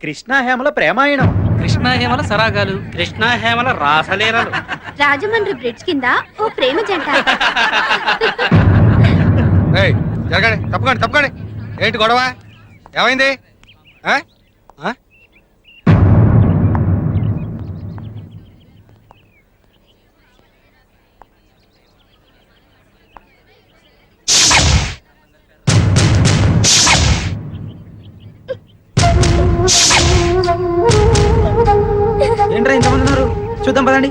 కృష్ణాహేమల ప్రేమాయణం, కృష్ణాహేమల సరాగాలు, కృష్ణాహేమల రాసలీలలు, Rajahmundry bridge కింద ఓ ప్రేమ జంట. జరగండి, తప్పకండి తప్పకండి. ఏంటి గొడవ? ఏమైంది? ఏంట్రా ఇంతమంది ఉన్నారు? చూద్దాం పదండి.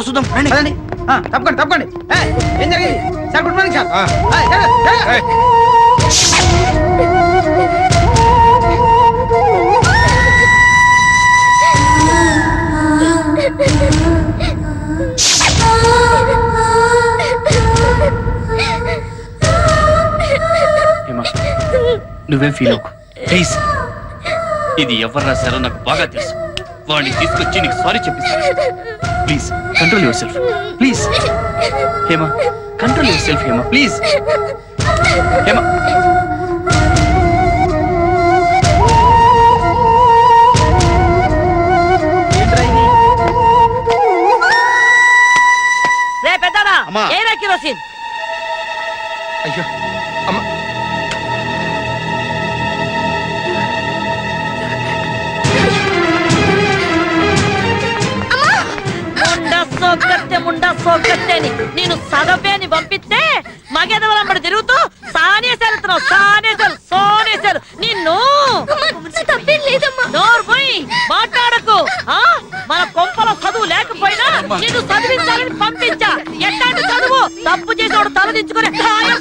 చూద్దాం పదండి. తప్పకండి తప్పకండి. ఏం జరిగింది సార్? Good morning sir. నువ్వేం ఫీల్ అవ్వకు ప్లీజ్. ఇది ఎవరు రాశారో నాకు బాగా తెలుసు. వాడిని తీసుకొచ్చి నీకు సారీ చెప్పిస్తాను. Please control yourself please. Hema control yourself. Hema please. Hema రే పెద్దనా ఏరా కిరోసిన్. అయ్యో అమ్మ, ముండా సోకత్తే అని నేను సగపేని పంపిస్తే మగెదవలంబడి తిరుగుతూ సానేసేలుతున్నావు. సోనేసేలు నిన్ను. నోరు పోయి మాట్లాడకు. మన కొంపల చదువు లేకపోయినా నిన్ను చదివించాలని పంపించా. ఎట్లాంటి చదువు? తప్పు చేసేవాడు తల దించుకునే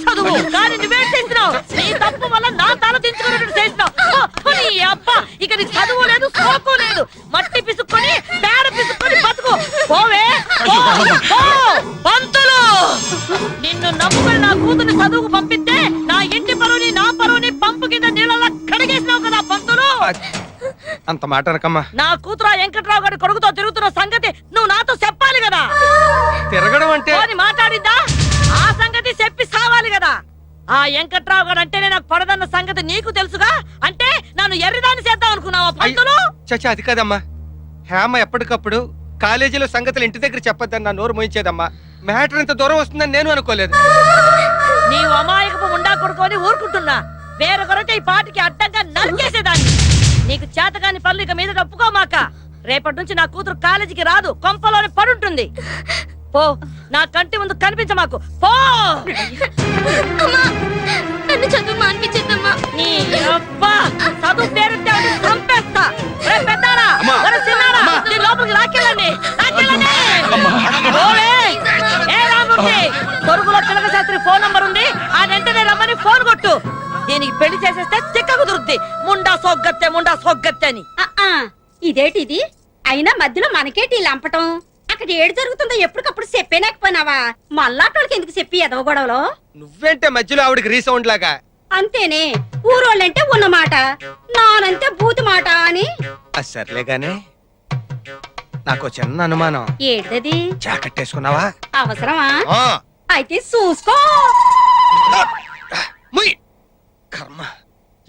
చదువు. కానీ నువ్వేం చేసినావు? నీ తప్పు వల్ల నా తల దించుకునేటట్టు చేసినావు. నీ అబ్బ ఇక నీ చదువు లేదు, సోకు లేదు. మట్టి పిసుక్కొని పేడ పిసుక్కొని బతుకు. పోవే పంతులు. నిన్ను నమ్ముకుని నా కూతురు చదువుకు పంపిస్తే నా ఇంటి పరువుని నా పరువుని పంపు కింద నీళ్ళ కడిగేసినావు కదా పంతులు. అంత మాట అనకమ్మా. నా కూతురు వెంకట్రావు గారి కొడుకుతో తిరుగుతున్న సంగతి నువ్వు నాతో చెప్పాలి కదా. తిరగడం అంటే మాట్లాడిందా? ఆ సంగతి చెప్పి సావాలి కదా. ఆ వెంకట్రావు గారు అంటేనే నాకు పడదన్న సంగతి నీకు తెలుసుగా. అంటే నన్ను ఎర్రిదాన్ని చేద్దాం అనుకున్నావా పంతులు? చచ్చా అది కాదమ్మా. హేమ ఎప్పటికప్పుడు కాలేజీలో సంగతులు ఇంటి దగ్గర చెప్పొద్దని నా నోరు మోయించేదమ్మా. మ్యాటర్ ఇంత దూరం వస్తుందని నేను అనుకోలేదు. నీవు అమాయకపు ఉండా కొడుకొని ఊరుకుంటున్నా. వేరొకరైతే ఈ పాటికి అడ్డంగా నరికేసేదాన్ని. నీకు చేతగాని పనులు ఇక మీద ఒప్పుకోమాక. రేపటి నుంచి నా కూతురు కాలేజీకి రాదు, కొంపలోనే పడుంటుంది. పో, నా కంటి ముందు కనిపించమాకు. పో. నన్ను చదువు మానిపించేద్దమ్మా. నీ అబ్బా చదువు పేరుంటే చంపేస్తా. పెద్దారా నీ లోపలికి లాక్కెళ్ళండి. ఏ రామూర్తి, తొరుగులో పిల్లక శాస్త్రి ఫోన్ నంబర్ ఉంది. ఆ వెంటనే రమ్మని ఫోన్ కొట్టు. దీనికి పెళ్లి చేసేస్తే తిక్క కుదురుద్ది. ముండా సోగ్గత్తే అని. ఇదేటిది? అయినా మధ్యలో మనకేటి లంపటం? అక్కడ ఏడు జరుగుతుందో ఎప్పటికప్పుడు చెప్పేనాకపోయినావా? మళ్ళాటోళ్ళకి ఎందుకు చెప్పి ఎదవ గొడవలో? నువ్వేంటే మధ్యలో ఆవిడకి రీసౌండ్ లాగా? అంతేనే, ఊరోళ్ళంటే ఉన్న మాట, నానంతే బూతు మాట అని. సర్లే గానే, నాకు చిన్న అనుమానం. ఏంటది? జాకెట్టేసుకున్నావా? అవసరమా? అయితే చూసుకో. కర్మ,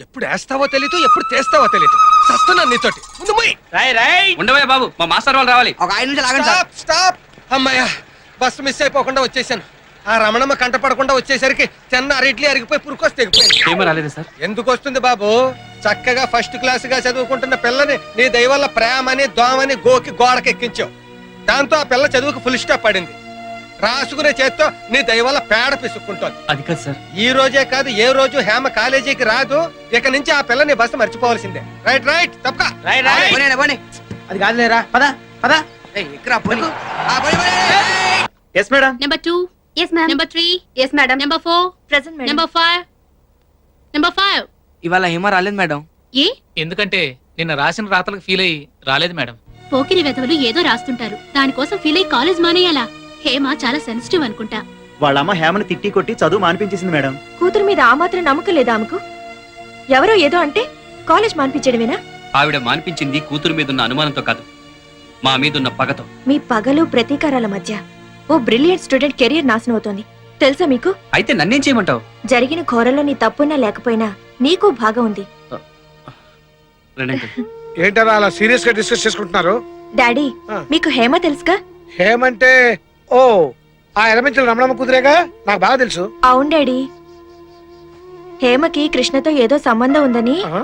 ఎప్పుడు వేస్తావో తెలీదు, ఎప్పుడు చేస్తావో తెలీదు. సస్తున్నాను నీతోటి. ముందు ఉండవే బాబు, మా మాస్టర్ వాళ్ళు రావాలి. ఒక 5 నిమిషాలు ఆగండి. స్టాప్. అమ్మాయ్యా, బస్సు మిస్ అయిపోకుండా వచ్చేసాను. ఆ రమణమ్మ కంటపడకుండా వచ్చేసరికి చిన్న అరిట్లు అరిగిపోయి పురుకొస్తే రాలేదు సార్. ఎందుకు వస్తుంది బాబు? చక్కగా ఫస్ట్ క్లాస్ గా చదువుకుంటున్న పిల్లని నీ దయవల్ల ప్రేమని దోమని గోకి గోడకెక్కించావు. దాంతో ఆ పిల్ల చదువుకు ఫుల్ స్టాప్ పడింది. రాసుకునే చేత్తో నీ దయవల్ల పేడ పిసుక్కుంటోంది. అది కాదు సార్. ఈ రోజే కాదు, ఏ రోజు హేమ కాలేజీకి రాదు. ఇక నుంచి ఆ పిల్లని బస్సు మర్చిపోవాల్సిందే. రైట్ తప్పక. అది కాదులేరా, పద పద. Yes madam. Number 2. Yes ma'am. Number 3. Yes madam. Number 4. Present madam. Number 5. Number 5. ఇవాళ హేమ రాలేదు మేడం. ఏ? ఎందుకంటే నిన్న రాసిన రాతలకు ఫీల్ అయ్యి రాలేదు మేడం. పోకిరి వెధవలు ఏదో రాస్తుంటారు, దానికోసం ఫీల్ అయ్యి కాలేజ్ మానేయాలా? హేమ చాలా సెన్సిటివ్ అనుకుంటా. వాళ్ళ అమ్మ హేమని తిట్టి కొట్టి చదువు మానిపించేసింది మేడం. కూతురు మీద ఆ మాత్రం నమ్మకం లేదా ఆమెకు? ఎవరో ఏదో అంటే కాలేజ్ మానిపించడమేనా? ఆవిడ మానిపించింది కూతురు మీదున్న అనుమానంతో కాదు, మా మీదున్న పగతో. మీ పగలు ప్రతీకారాల మధ్య ఓ బ్రిలియంట్ స్టూడెంట్ కెరీర్ నాశనం అవుతోంది, తెలుసా మీకు? అయితే నన్నేం చేయమంటావు? జరిగిన ఘోరంలో నీ తప్పున్నా లేకపోయినా నీకు భాగం ఉంది. ఏంటలా అలా సీరియస్ గా డిస్కస్ చేసుకుంటున్నారు? డాడీ ఆ. మీకు హేమ తెలుసుగా? ఏమంటే ఓ ఆ ఎలమెంట్ల రమణమ్మ కుదిరేగా, నాకు బాగా తెలుసు. అవును డాడీ. హేమకి కృష్ణతో ఏదో సంబంధం ఉందని ఆ?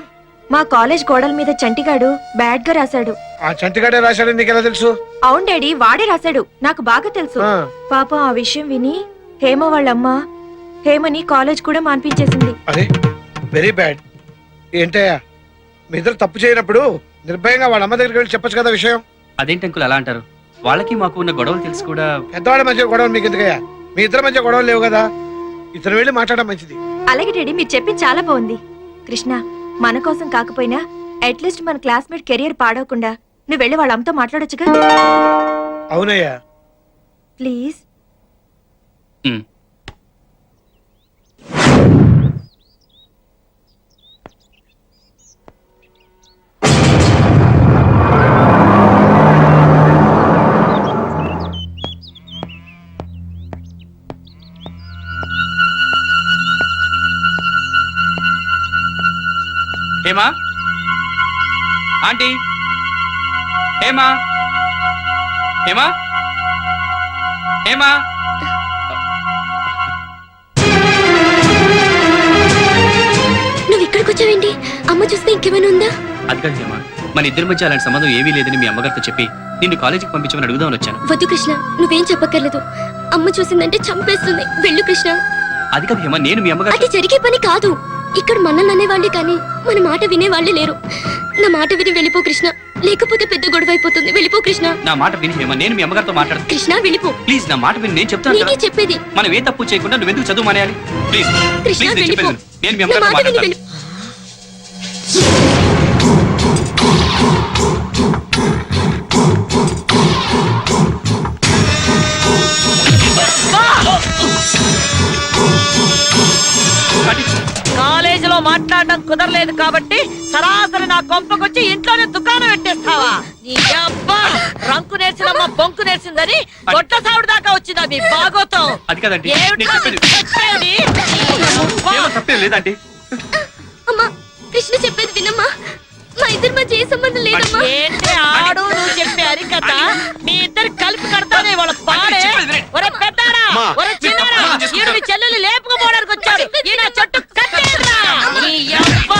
మా కాలేజ్ గోడల మీద చంటిగాడు బ్యాడ్ గా రాశాడు. ఆ చంటిగాడే రాశాడని నీకెలా తెలుసు? అవును డాడీ, వాడే రాశాడు, నాకు బాగా తెలుసు. ఆ. పాపం ఆ విషయం విని హేమ వాళ్ళమ్మ హేమని కాలేజ్ కూడా మాన్పించేసింది. అరే వెరీ బ్యాడ్. ఏంటయ్యా మీ ఇద్దరు తప్పు చేయనప్పుడు నిర్భయంగా వాళ్ళ అమ్మ దగ్గరికి వెళ్ళి చెప్పొచ్చు కదా విషయం. అదేంటి అంకుల్ అలా అంటారు? వాళ్ళకి మాకు ఉన్న గొడవలు తెలుసు కూడా. పెద్దవాళ్ళ మధ్య గొడవలు మీకు ఎందుకయ్యా? మీ ఇద్దరి మధ్య గొడవలు లేవు కదా, ఇతను వెళ్ళి మాట్లాడడం మంచిది. అలాగే డాడీ, మీరు చెప్పింది చాలా బాగుంది. కృష్ణ, మన కోసం కాకపోయినా అట్లీస్ట్ మన క్లాస్మేట్ కెరియర్ పాడవకుండా నువ్వు వెళ్ళి వాళ్ళ అమ్మతో మాట్లాడొచ్చుగా. అవునయ్యా. Please. Um. Hema, aunty, Hema, Hema, Hema. నువ్వు ఇక్కడికి వచ్చావేంటి? అమ్మ చూస్తే ఇంకేమైనా ఉందా? అది కాదు హేమా, మన ఇద్దరి మధ్య అలాంటి సంబంధం ఏమీ లేదని మీ అమ్మగారితో చెప్పి నిన్ను కాలేజీకి పంపించమని అడుగుదామని వచ్చాను. వద్దు కృష్ణ, నువ్వేం చెప్పక్కర్లేదు. అమ్మ చూసిందంటే చంపేస్తుంది. వెళ్ళు కృష్ణ. అది కాదు హేమా, నేను మీ అమ్మగారు. అది జరిగే పని కాదు. ఇక్కడ మనల్ని అనేవాళ్ళే కానీ మన మాట వినేవాళ్లే లేరు. నా మాట విని వెళ్ళిపో కృష్ణ, లేకపోతే పెద్ద గొడవ అయిపోతుంది. వెళ్ళిపో కృష్ణ. నా మాట విని హేమా, నేను మీ అమ్మగారితో మాట్లాడతాను. కృష్ణ వెళ్ళిపో. ప్లీజ్ నా మాట విని, నేను చెప్తాను నీకే కదా. చెప్పేది. మనం ఏ తప్పు చేయకుండా నువ్వు ఎందుకు చదువు మానేయాలి? ప్లీజ్ కృష్ణ ప్లీజ్, నేను వెళ్ళిపో. చెప్పేది విను. నేను మీ నా అమ్మగారితో మాట విని మాట్లాడతాను. వెళ్ళిపో. కాలేజీలో మాట్లాడడం కుదరలేదు కాబట్టి సరాసరి నా కొంపకొచ్చి ఇంట్లోనే దుకాణం పెట్టేస్తావా? నీ అబ్బా రంకు నేర్చినమ్మా బొంకు నేర్చిందని గొడ్ల సావుడు దాకా వచ్చిందా మీ బాగోతం? అది కాదండి, ఏమిటా నేను చెప్పేది. చెప్పేది? హేమా, తప్పేం లేదండి. అమ్మా కృష్ణ చెప్పేది వినమ్మా. మా ఇద్దరి మధ్య ఏ సంబంధం లేదమ్మా. ఏంటి ఆడు నువ్వు చెప్పే అరికథ? మీ ఇద్దరు కలిపి కడతానే వాళ్ళ పాడే. ఒరే పెద్దాడా, ఒరే చిన్నాడా, ఈడు మీ చెల్లెలు లేపుకుపోవడానికి వచ్చాడు. ఈయన చెట్టు కట్టేదిరా. నీ యవ్వ,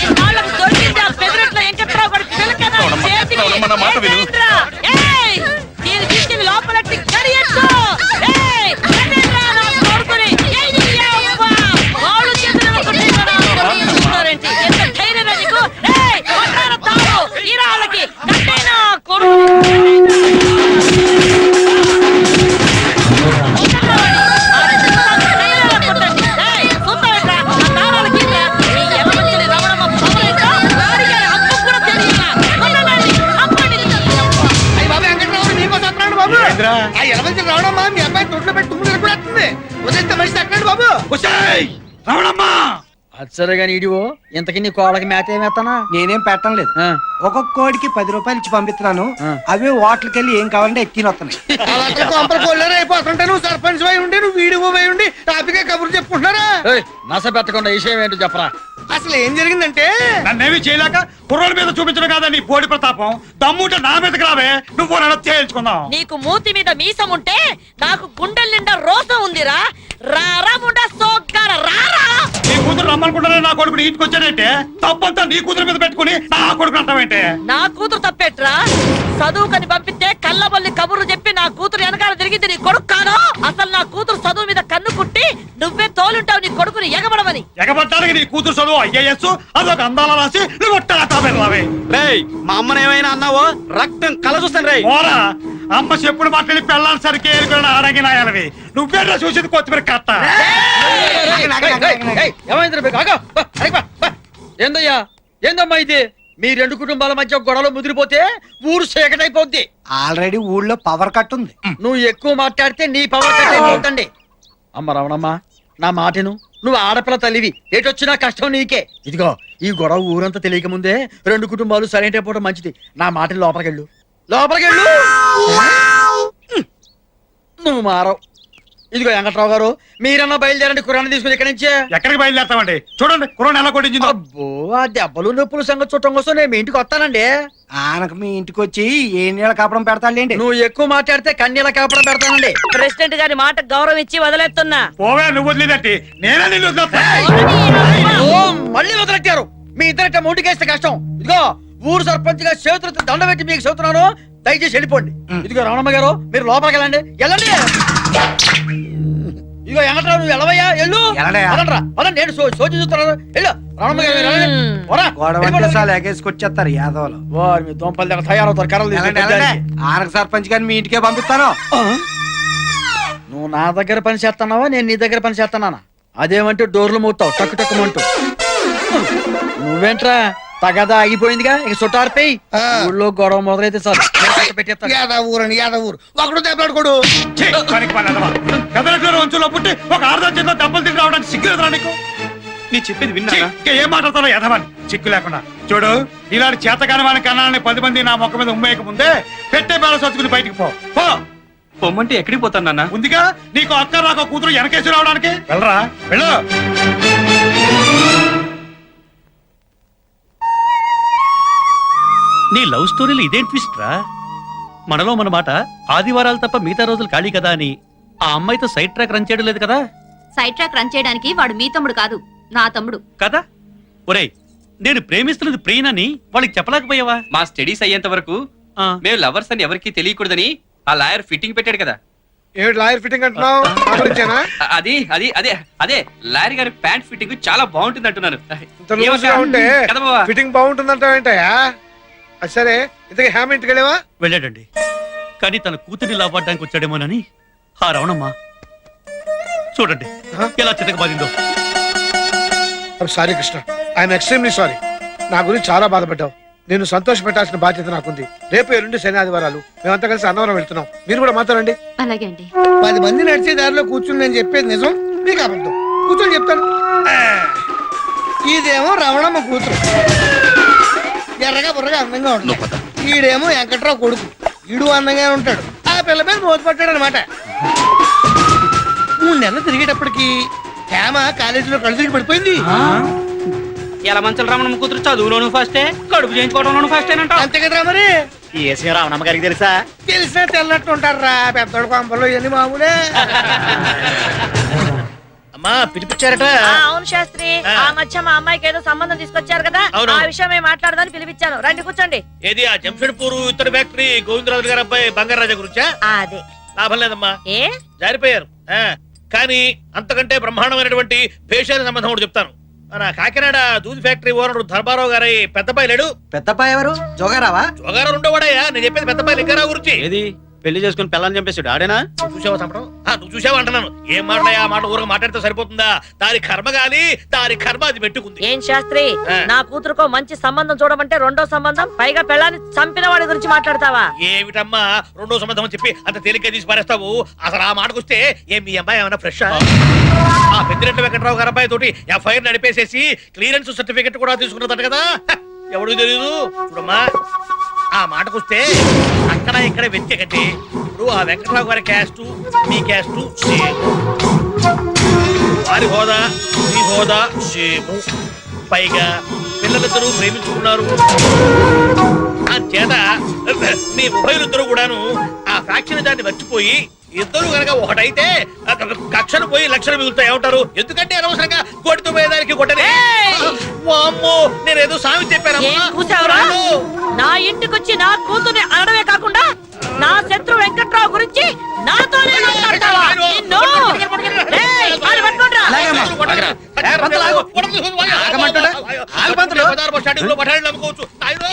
ఈ నాళ్ళకు దొరికింది ఆ పెదరట్లో వెంకట్రావు గారి పిలకనా చేతికి. ఏంట్రా? ఏయ్, దీన్ని తీసుకెళ్ళి లోపలెట్టి కడియొచ్చు. ఏయ్, కట్టేదిరా నా కొడుకుని. ఏయ్, నీ యవ్వ, వాళ్ళు చేతులు కొట్టేదిరా. చూస్తారేంటి? ఎంత ధైర్యరా నీకు? ఏయ్, కొట్టారా తాడు. ఈ రాళ్ళకి కట్టేనా కొడుకు. ఆ ఎలమంచి రావడమ్మా మీ అబ్బాయి తొట్లో పెట్టి తుమ్ములు ఎక్కడేస్తుంది. వదిలేస్తే మనిషి అక్కడండి బాబు. అది సరే గాని ఇడివో ఇంతకీ నీ కోళ్ళకి మేత ఏమేస్తానా? నేనేం పెట్టడం లేదు. ఒక్కొక్క కోడికి 10 రూపాయలు ఇచ్చి పంపిస్తున్నాను. అవే హోటల్కి వెళ్ళి ఏం కావాలంటే ఎక్కిన వస్తున్నాయి. అలాంటి కొంపలు కొల్లేరు అయిపోతుంటే నువ్వు సర్పంచ్ అయి ఉండి నువ్వు వీడియో అయి ఉండి టాపిక్ కబుర్లు చెప్పుకుంటున్నారా? నస పెట్టకుండా విషయం ఏంటో చెప్పరా. అసలు ఏం జరిగిందంటే నన్నేమి చేయలేక కుర్రోల మీద చూపించడం కాదా నీ పోటీ ప్రతాపం? దమ్ముంటే నా మీదకి రావే, నువ్వు నన్ను తేల్చుకుందాం. నీకు మూతి మీద మీసం ఉంటే నాకు గుండెల నిండా రోసం ఉందిరా. రారా ముండా సోగ్గార రారా. నీ కూతురు రమ్మనుకుంటానే నా కొడుకుని ఇంటికి వచ్చానంటే తప్పంతా నీ కూతురు మీద పెట్టుకుని నా కొడుకు అంటావేంటే? నా కూతురు తప్పేట్రా? చదువుకని పంపిస్తే కళ్ళబల్లి కబుర్లు చెప్పి నా కూతురు వెనకాల తిరిగింది నీ కొడుకు కాదు. అసలు నా కూతురు చదువు మీద కన్ను కుట్టి నువ్వే తోలుంటావు నీ కొడుకుని ఎగబడమని. ఎగబట్టానికి నీ కూతురు చదువు ఐఏఎస్ అదొక అందాల రాసి నువ్వు రావే. మా అమ్మని ఏమైనా అన్నావో రక్తం కల చూస్తాను రే. పోరా, అమ్మ చెప్పుడు మాట్లాడి పెళ్ళాలి సరికి ఏరుకుని అడగినాయాలవి. నువ్వేట్లా చూసేది కొత్తిమీర కట్ట. ఏందయ్యా, ఏందమ్మా ఇది? మీ 2 కుటుంబాల మధ్య గొడవలు ముదిరిపోతే ఊరు సేకటైపోద్ది. ఆల్రెడీ ఊళ్ళో పవర్ కట్ ఉంది. నువ్వు ఎక్కువ మాట్లాడితే నీ పవర్ కట్ అయిపోతుంది. అమ్మ రమణమ్మ, నా మాటను. నువ్వు ఆడపిల్ల తల్లివి, ఏటొచ్చినా కష్టం నీకే. ఇదిగో ఈ గొడవ ఊరంతా తెలియక ముందే 2 కుటుంబాలు సైలెంట్ అయిపోవడం మంచిది. నా మాటని లోపలికెళ్ళు, లోపలికెళ్ళు. నువ్వు మారవు. ఇదిగో వెంకట్రావు గారు మీరన్నా బయలుదేరండి కురాన్ని తీసుకుని ఇక్కడి నుంచే. ఎక్కడికి బయలుదేరతామండి? చూడండి కుర్రాన్ని ఎలా కొట్టించిందో. అబ్బో ఆ దెబ్బలు నొప్పులు సంగతి చూడటం కోసం నేను మీ ఇంటికి వస్తానండి. ఆనకు మీ ఇంటికి వచ్చి ఏ నీళ్ళ కాపడం పెడతాండి. నువ్వు ఎక్కువ మాట్లాడితే కన్నీళ్ళ కాపడం పెడతానండి. ప్రెసిడెంట్ గారి మాట గౌరవం ఇచ్చి వదిలేస్తున్నా. పోవే, నువ్వు వదిలేదట్టి నేనే నిన్ను వదిలేస్తా. ఓ, మళ్ళీ వదిలెట్టారు. మీ ఇద్దరిట ముందుకేస్తే కష్టం. ఇదిగో ఊరు సర్పంచ్ గా చేతులతో దండ పెట్టి మీకు చెబుతున్నాను, దయచేసి వెళ్ళిపోండి. ఇదిగో రమణమ్మ గారు మీరు లోపలికి వెళ్ళండి. వెళ్ళండి. ఇదిగో వెంకట్రావు నువ్వు వెళ్ళవయ్యా, వెళ్ళు. వెళ్ళడయ్యా. వెళ్ళండ్రా. వెళ్ళండి, నేను సోచి చూస్తున్నాను. వెళ్ళు రమణమ్మ గారు మీరు వెళ్ళండి. పోరా. ఎగేసుకొచ్చేస్తారు యాదవులు. వారు మీ దోంపల్లి దగ్గర తయారవుతారు కర్రలు తీసుకొని. ఆనక సర్పంచ్ గారిని మీ ఇంటికే పంపిస్తాను. నువ్వు నా దగ్గర పని చేస్తున్నావా నేను నీ దగ్గర పని చేస్తున్నానా? అదేమంటే డోర్లు మూతావు టక్కు టక్కుమంటూ. నువ్వేంట్రా తగదా ఆగిపోయిందిగా, ఇక సుటార్పేయి. ఊళ్ళో గొడవ మొదలైతే సార్ ఊరని యాదవూరు ఒకడు దెబ్బలాడుకోడు. ఛీ, పనికి పని అదవా. పెదరెడ్డిలో వంచులో పుట్టి ఒక ఆరుదా చేతిలో దెబ్బలు తిరిగి రావడానికి సిగ్గులేదురా నీకు? నీ చెప్పేది ఛీ, విన్నా? ఇంకా ఏం మాట్లాడతావు ఎదవని సిగ్గు లేకుండా. చూడు, ఇలాంటి చేతకాని వాని కన్నాలని 10 మంది నా మొక్క మీద ఉమ్మేయక ముందే పెట్టే బేల సచ్చుకుని బయటికి పో. పో. పొమ్మంటే ఎక్కడికి పోతాను నాన్న? ఉందిగా నీకు అక్క నాకు కూతురు వెనకేసి రావడానికి. వెళ్ళరా, వెళ్ళు. నీ లవ్ స్టోరీలు ఇదేం ట్విస్ట్ రా? మనలో మన మాట ఆదివారాలు తప్ప మిగతా రోజులు ఖాళీ కదా అని ఆ అమ్మాయితో సైడ్ ట్రాక్ రన్ చేయడం లేదు కదా? సైడ్ ట్రాక్ రన్ చేయడానికి వాడు మీ తమ్ముడు కాదు, నా తమ్ముడు కదా? ఒరేయ్, నేను ప్రేమిస్తున్నది ప్రియనని వాళ్ళకి చెప్పలేకపోయావా? మా స్టడీస్ అయ్యేంత వరకు ఆ, మేము లవర్స్ అని ఎవరికీ తెలియకూడదని ఆ లాయర్ ఫిట్టింగ్ పెట్టాడు కదా. ఏమిటి లాయర్ ఫిట్టింగ్ అంటున్నావు? నా గురించేనా? అది అది అదే అదే లాయర్ గారి ప్యాంట్ ఫిట్టింగ్ చాలా బాగుంటుంది అంటున్నాను. ఇంత లూజ్గా ఉంటే కదా బావా? ఫిట్టింగ్ బాగుంటుందంటావు ఏంటయ్యా? అది సరే, ఇంతకీ హ్యామ్ ఇంటికి వెళ్ళావా? వెళ్ళాడండి. కానీ తన కూతుర్ని లాభపడడానికి వచ్చాడేమోనని ఆ రవణమ్మ చూడండి ఎలా చితకబాదిందో. Sorry Krishna, I'm extremely sorry. నా గురించి చాలా బాధపడ్డావు. నేను సంతోష పెట్టాల్సిన బాధ్యత నాకుంది. రేపు ఎల్లుండి శని ఆదివారాలు మేమంతా కలిసి అన్నవరం వెళ్తున్నాం. మీరు కూడా మాట్లాడండి. అలాగే అండి. 10 మంది నడిచే దారిలో కూర్చుని నేను చెప్పేది నిజం, మీకు అబద్ధం. కూర్చొని చెప్తాను. ఇదేమో రమణమ్మ కూతురు, ఎర్రగా బుర్రగా అందంగా ఉంటుంది. ఈడేమో వెంకట్రావు కొడుకు, ఈడు అందంగా ఉంటాడు. ఆ పిల్ల మీద మోసపడ్డాడు అనమాట. 3 నెలలు తిరిగేటప్పటికి హేమ కాలేజీలో కళ్ళు తిరిగి పడిపోయింది. ఎలా మంచం రమణమ్మ కూతురు చదువులోను ఫస్టే, కడుపు చేయించుకోవడంలోను ఫస్టేనంట. అంతే కదరా మరి. ఈ ఏసీ రామణమ్మ గారికి తెలుసా? తెలిసినా తెల్లట్టు ఉంటారా పెద్దోడు కొంపలు ఇవన్నీ మామూలే. అమ్మా పిలిపించారట. అవును శాస్త్రి, ఆ మధ్య మా అమ్మాయికి ఏదో సంబంధం తీసుకొచ్చారు కదా, ఆ విషయం మేము మాట్లాడదాని పిలిపించాను. రండి కూర్చోండి. ఏది ఆ జంషెడ్పూర్ ఇతర ఫ్యాక్టరీ గోవిందరాజు గారి అబ్బాయి బంగారాజా గురించా? అదే లాభం లేదమ్మా, ఏ జారిపోయారు. కానీ అంతకంటే బ్రహ్మాండమైనటువంటి పేషాల సంబంధం కూడా చెప్తాను. మన కాకినాడ దూది ఫ్యాక్టరీ ఓనర్ ధర్మారావు గారి పెద్దపాయి లేడు. పెద్దపాయ ఎవరు? జోగారావా? జోగారావు ఉండేవాడయ్యా. నేను చెప్పేది పెద్దపాయి లింగారావు గురించి. ఏది పెళ్లి చేసుకుని పిల్లని చంపేశాడు ఆడేనా? నువ్వు చూసావా చంపడం? నువ్వు చూసావా అంటున్నాను. ఏం మాట్లాడా ఆ మాట ఊరగా మాట్లాడితే సరిపోతుందా? దాని కర్మ గాని దాని కర్మ అది పెట్టుకుంది. ఏం శాస్త్రి, నా కూతురుకో మంచి సంబంధం చూడమంటే రెండో సంబంధం, పైగా పెళ్ళాన్ని చంపిన వాడి గురించి మాట్లాడతావా? ఏమిటమ్మా రెండో సంబంధం అని చెప్పి అంత తేలిగ్గా తీసి పారేస్తావు? అసలు ఆ మాటకు వస్తే ఏం మీ అమ్మాయి ఏమైనా ఫ్రెష్? ఆ పెద్దిరెడ్డి వెంకట్రావు గారి అబ్బాయి తోటి ఎఫ్ఐఆర్ నడిపేసేసి క్లియరెన్స్ సర్టిఫికెట్ కూడా తీసుకున్నదట కదా. ఎవరికి తెలియదు. చూడమ్మా, ఆ మాటకొస్తే అక్కడ ఇక్కడ వ్యక్తి ఇప్పుడు ఆ వెంకట్రావు గారి క్యాస్ట్ మీ క్యాస్ట్ సేమ్, వారి హోదా మీ హోదా సేము, పైగా పిల్లలిద్దరూ ప్రేమించుకున్నారు. చేత మీ ఉభయులిద్దరూ కూడాను ఆ ఫ్యాక్షన్ దాన్ని మర్చిపోయి ఇద్దరు కనుక ఒకటైతే కక్షలు పోయి లక్షలు మిగులుతాయి. ఏమంటారు? ఎందుకంటే అనవసరంగా కోటితో పోయేదానికి కొట్టనే. వామ్మో, నేనేదో సామి చూసావురా? నా ఇంటికొచ్చి నా కూతుర్ని అనడమే కాకుండా నా శత్రు వెంకట్రావు గురించి నాతోనే మాట్లాడతావా? నిన్ను ఏయ్, కాలు పట్టుకోండిరా.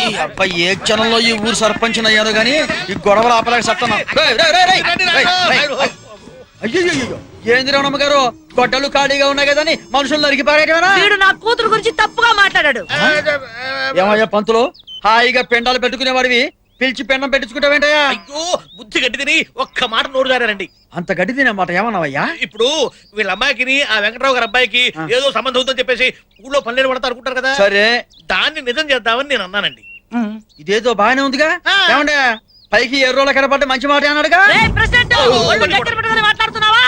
ఈ అబ్బాయి ఏ క్షణంలో ఈ ఊరు సర్పంచ్ అయ్యారు గానీ ఈ గొడవలు ఆపలేక సత్తాను. అయ్యో ఏంది రమణమ్మ గారు, గొడ్డలు ఖాళీగా ఉన్నాయి కదా అని మనుషులు నరికి పారేయటమేనా? వీడు నా కూతురు గురించి తప్పుగా మాట్లాడాడు. ఏమయ్యా పంతులు, హాయిగా పెండాలు పెట్టుకునేవాడివి పిలిచి పెండం పెట్టించుకుంటావేంటయ్యా? అయ్యో, బుద్ధి గడ్డి తిని ఒక్క మాట నోరు జారారండి. అంత గడ్డి తినమాట ఏమన్నావయ్యా? ఇప్పుడు వీళ్ళ అమ్మాయికి ఆ వెంకటరావు గారి అబ్బాయికి ఏదో సంబంధం ఉందని చెప్పేసి ఊళ్ళో పనులు పడతా అనుకుంటారు కదా. సరే, దాన్ని నిజం చేద్దామని నేను అన్నానండి. ఇదేదో బాగానే ఉందిగా. ఏమండే పైకి ఎర్రోళ్ళ కనపడ్డ మంచి మాట అన్నాడుగా. మాట్లాడుతున్నావా?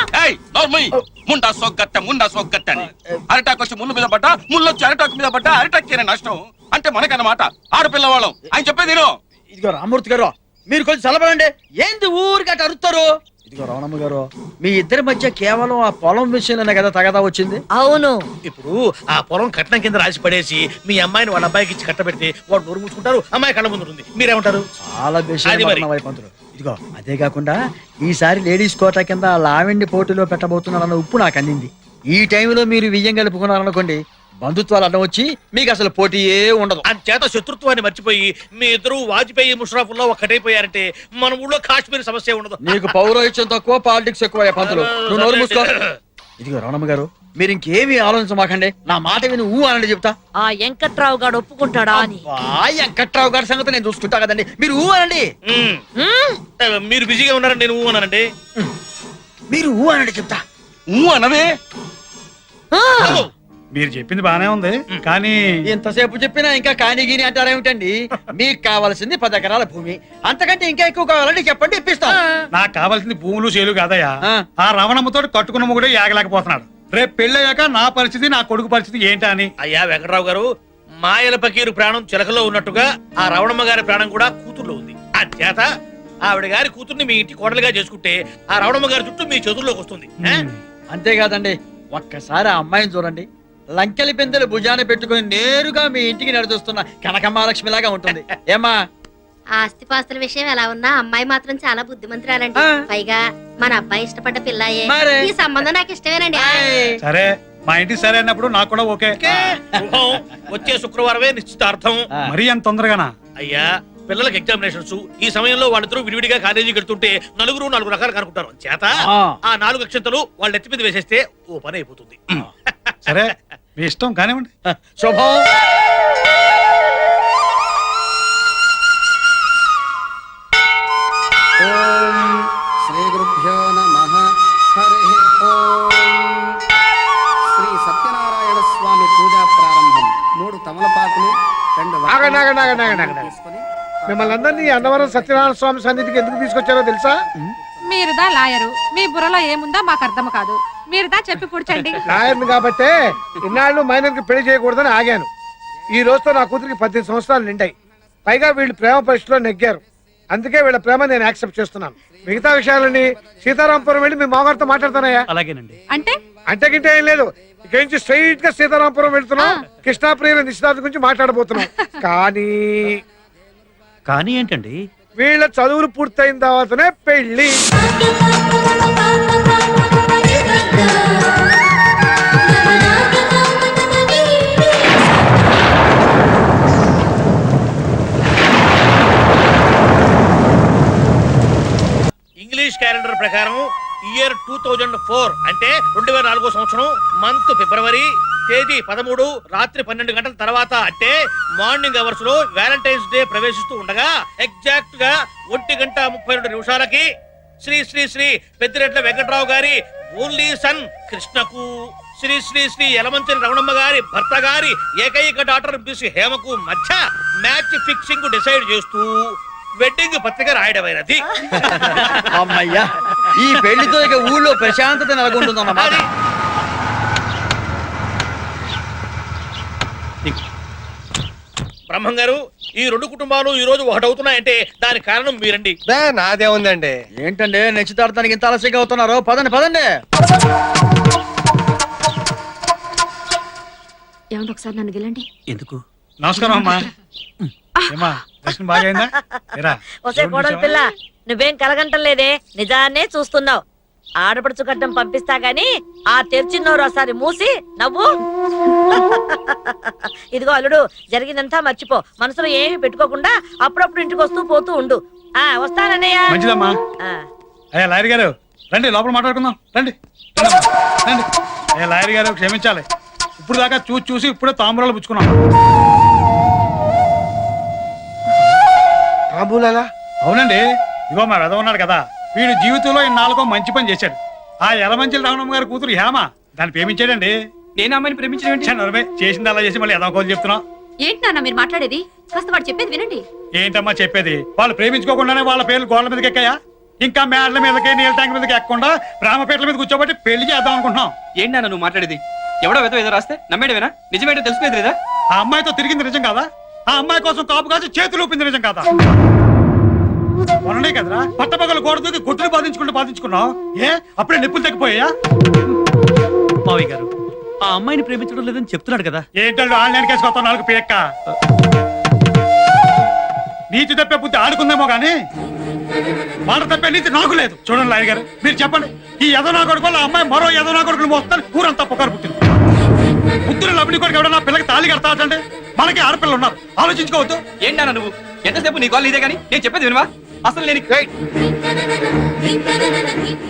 ముండా సోగ్గట్ట అని అరిటాకు వచ్చి ముళ్ళు మీద పడ్డా ముళ్ళు వచ్చి అరిటాకు మీద పడ్డా అరిటాకు నష్టం అంటే మనకన్నమాట. ఆడపిల్లవాళ్ళం ఆయన చెప్పేది నేను. ఇదిగో రామూర్తి గారు, మీరు కొంచెం చల్లబడండి. ఏంది ఊరికి అటు అరుస్తారు? ఇదిగో రమణమ్మ గారు, మీ ఇద్దరి మధ్య కేవలం ఆ పొలం విషయంలోనే కదా తగదా వచ్చింది. అవును. ఇప్పుడు ఆ పొలం కట్నం కింద రాసి పడేసి మీ అమ్మాయిని వాళ్ళ అబ్బాయికి ఇచ్చి కట్టబెడితే వాడు నోరు మూసుకుంటారు, అమ్మాయి కళ్ళ ముందు ఉంటుంది. మీరేమంటారు? చాలా అది మరి. వైపంతులు. ఇదిగో అదే కాకుండా ఈసారి లేడీస్ కోటా కింద లావెండి పోటీలో పెట్టబోతున్నారన్న ఉప్పు నాకు అందింది. ఈ టైంలో మీరు వియ్యం కలుపుకున్నారనుకోండి, బంధుత్వాలు అడ్డం వచ్చి మీకు అసలు పోటీయే ఉండదు. అంచేత శత్రుత్వాన్ని మర్చిపోయి మీ ఇద్దరు వాజ్పేయి ముషరఫ్లో ఒక్కటైపోయారంటే మన ఊళ్ళో కాశ్మీర్ సమస్య ఉండదు. నీకు పౌరోహిత్యం తక్కువ, పాలిటిక్స్ ఎక్కువ పంతులు. నువ్వు నోరు మూసుకో. ఇదిగో రమణమ్మ గారు, మీరు ఇంకేమీ ఆలోచించమాకండి. నా మాట విని ఊ అనండి చెప్తా. ఆ వెంకట్రావు గారు ఒప్పుకుంటాడా అని. వెంకట్రావు గారి సంగతి నేను చూసుకుంటా కదండి, మీరు ఊ అనండి. మీరు బిజీగా ఉన్నారని నేను ఊ అన్నానండి. మీరు ఊ అనండి చెప్తా. ఊ అనవే. మీరు చెప్పింది బానే ఉంది కానీ ఎంతసేపు చెప్పినా ఇంకా కాని గీని అంటారేమిటండి? మీకు కావాల్సింది 10 ఎకరాల భూమి, అంతకంటే ఇంకా ఎక్కువ కావాలంటే చెప్పండి, ఇప్పిస్తాం. నాకు కావాల్సింది భూములు చేలు కాదయ్యా. ఆ రవణమ్మతో కట్టుకున్న మొగుడే యాగలేకపోతున్నాడు. రేపు పెళ్ళయ్యాక నా పరిస్థితి, నా కొడుకు పరిస్థితి ఏంటా అని. అయ్యా వెంకటరావు గారు, మాయల పకీరు ప్రాణం చిలకలో ఉన్నట్టుగా ఆ రవణమ్మ గారి ప్రాణం కూడా కూతుర్లో ఉంది. అంచేత ఆవిడ గారి కూతుర్ని మీ ఇంటి కోడలుగా చేసుకుంటే ఆ రవణమ్మ గారి చుట్టూ మీ చేతుల్లోకి వస్తుంది. అంతేకాదండి, ఒక్కసారి ఆ అమ్మాయిని చూడండి. లంకెలి పెందెలు భుజాన పెట్టుకుని నేరుగా మీ ఇంటికి నడుస్తున్న కనకమహాలక్ష్మి లాగా ఉంటుంది. ఏమా? ఆస్తిపాస్తుల విషయం ఎలా ఉన్నా అమ్మాయి మాత్రం చాలా బుద్ధిమంతురాలండి. పైగా మన అబ్బాయి ఇష్టపడ్డ పిల్లాయే. ఈ సంబంధం నాకు ఇష్టమేనండి. సరే, మా ఇంటికి సరే అన్నప్పుడు నాకు కూడా ఓకే. వచ్చే శుక్రవారమే నిశ్చితార్థం. మరీ అంత తొందరగానా? అయ్యా, పిల్లలకి ఎగ్జామినేషన్స్. ఈ సమయంలో వాళ్ళిద్దరూ విడివిడిగా కాలేజీకి వెళ్తుంటే నలుగురు 4 రకాలు కనుక్కుంటారు. చేత ఆ 4 అక్షంతలు వాళ్ళ ఎత్తి మీద వేసేస్తే ఓ పని అయిపోతుంది. సరే, మీ ఇష్టం కానివ్వండి. శుభం. శ్రీ గురుభ్యో నమః. హరి ఓం. శ్రీ సత్యనారాయణ స్వామి పూజా ప్రారంభం. 3 తమలపాకులు, 2 తీసుకొని మిమ్మల్ని అందరినీ అన్నవరం సత్యనారాయణ స్వామి సన్నిధికి ఎందుకు తీసుకొచ్చారో తెలుసా? మీరుదా లాయరు, మీ బుర్రలో ఏముందో మాకు అర్థం కాదు. మీరుదా చెప్పి కూర్చోండి. లాయర్ని కాబట్టే ఇన్నాళ్ళు మైనర్ కి పెళ్లి చేయకూడదని ఆగాను. ఈ రోజుతో నా కూతురికి 18 సంవత్సరాలు నిండాయి. పైగా వీళ్ళు ప్రేమ పరీక్షలో నెగ్గారు. అందుకే వీళ్ళ ప్రేమ నేను యాక్సెప్ట్ చేస్తున్నాను. మిగతా విషయాలని సీతారాంపురం వెళ్ళి మీ మామగారితో మాట్లాడతానయ్యా. అలాగేనండి. అంటే గింటే ఏం లేదు. ఇక్కడి నుంచి స్ట్రైట్ గా సీతారాంపురం వెళ్తున్నాం. కృష్ణాప్రియ నిశ్చితార్థం గురించి మాట్లాడబోతున్నాం. కానీ ఏంటండి? వీళ్ళ చదువులు పూర్తయిన తర్వాతనే పెళ్లి. ఇంగ్లీష్ క్యాలెండర్ ప్రకారం ఇయర్ 2004 అంటే 2004 సంవత్సరం మంత్ ఫిబ్రవరి, తేదీ 13, రాత్రి 12 గంటల తర్వాత అంటే మార్నింగ్ అవర్స్ లో వ్యాలంటైన్స్ డే ప్రవేశిస్తూ ఉండగా ఎగ్జాక్ట్ గా 1:32 శ్రీ శ్రీ శ్రీ పెద్దిరెడ్ల వెంకట్రావు గారి ఓన్లీ సన్ కృష్ణకు, శ్రీ శ్రీ శ్రీ యలమంచిలి రమణమ్మ గారి భర్త గారి ఏకైక డాక్టర్ బిసి హేమకు మధ్య మ్యాచ్ ఫిక్సింగ్ డిసైడ్ చేస్తూ వెడ్డింగ్ పత్రిక రాయడమైనది. అమ్మయ్యా, ఈ పెళ్లితో ఇక ఊళ్ళో ప్రశాంతత నెలకొంటుందన్నమాట. బ్రహ్మం గారు, ఈ 2 కుటుంబాలు ఈ రోజు ఒకటవుతున్నాయంటే దానికి కారణం మీరండి. నాదే ఉందండి. ఏంటండి నిశ్చితార్థానికి ఇంత ఆలస్యంగా అవుతున్నారు? పదండి పదండి. ఏమంటే ఒకసారి నన్ను గెలండి. ఎందుకు? నమస్కారం అమ్మా. ఏమా దర్శనం బాగైందా? ఒసే కోడలి పిల్ల, నువ్వేం కలగంటలేదే, నిజాన్నే చూస్తున్నావు. ఆడపడుచు గడ్డం పంపిస్తా గాని ఆ తెరిచిన్నోరు ఒకసారి మూసి నవ్వు. ఇదిగో అల్లుడు, జరిగిందంతా మర్చిపో. మనసులో ఏమి పెట్టుకోకుండా అప్పుడప్పుడు ఇంటికి వస్తూ పోతూ ఉండు. వస్తానన్నయ్య. మంచిదమ్మా. అయ్యా లాయర్ గారు రండి, లోపల మాట్లాడుకుందాం. రండి రండి. అయ్యా లాయర్ గారు క్షమించాలి, ఇప్పుడు దాకా చూసి ఇప్పుడే తాంబూలాలు పుచ్చుకున్నాం. అవునండి. ఇగో మా వెధవ ఉన్నాడు కదా, వీడు జీవితంలో ఇన్నాళ్ళకో మంచి పని చేశాడు. ఆ యలమంచిలి రామణమ్మ గారి కూతురు హేమ దాన్ని ప్రేమించాడండి. నేను అమ్మాయిని ప్రేమించిన చేసింది అలా చేసి మళ్ళీ ఎదవ కోలు చెప్తున్నావు. ఏంటి నాన్న మీరు మాట్లాడేది? కాస్త వాడు చెప్పేది వినండి. ఏంటమ్మా చెప్పేది? వాళ్ళు ప్రేమించుకోకుండానే వాళ్ళ పేర్లు గోడల మీదకి ఎక్కాయా? ఇంకా మేడల మీదకి నీళ్ళ ట్యాంక్ మీదకి ఎక్కకుండా ప్రేమపేటల మీద కూర్చోబెట్టి పెళ్లి చేద్దాం అనుకుంటున్నాం. ఏంటి నాన్న నువ్వు మాట్లాడేది? ఎవడో ఏదో రాస్తే నమ్మేడవేనా? నిజమేంటో తెలిసిపోయేది లేదా? ఆ అమ్మాయితో తిరిగింది నిజం కాదా? ఆ అమ్మాయి కోసం కాపు కాసి చేతులు ఊపింది నిజం కాదా? మొన్ననే కదరా పట్టపగలు గోడ దూకి గుట్టులు బాధించుకున్నావు. ఏ అప్పుడే నిప్పులు తగ్గిపోయా? మావయ్య గారు ఆ అమ్మాయిని ప్రేమించడం లేదని చెప్తున్నాడు కదా. ఏంటంటే ఆన్లైన్ కేసు కొత్త నాలుగు పేక్క నీతి తప్పే బుద్ధి ఆడుకుందేమో గానీ మాట తప్పే నీతి నాకు లేదు. చూడండి లాయర్ గారు, మీరు చెప్పండి, ఈ ఎదనా కొడుకు వల్ల అమ్మాయి మరో ఎదనా కొడుకులు మోస్తాను ఊరంతా పొగారు పుట్టింది. బుద్ధులు లబ్డి కొడుకు ఎవడన్నా పిల్లకి తాళి కడతాడంటే మనకి ఆడపిల్లలు ఉన్నారు, ఆలోచించుకోవద్దు. ఏంటన్నా నువ్వు ఎంతసేపు నీ కాల్ ఇదే కానీ నేను చెప్పేది వినవా? అసలు నేను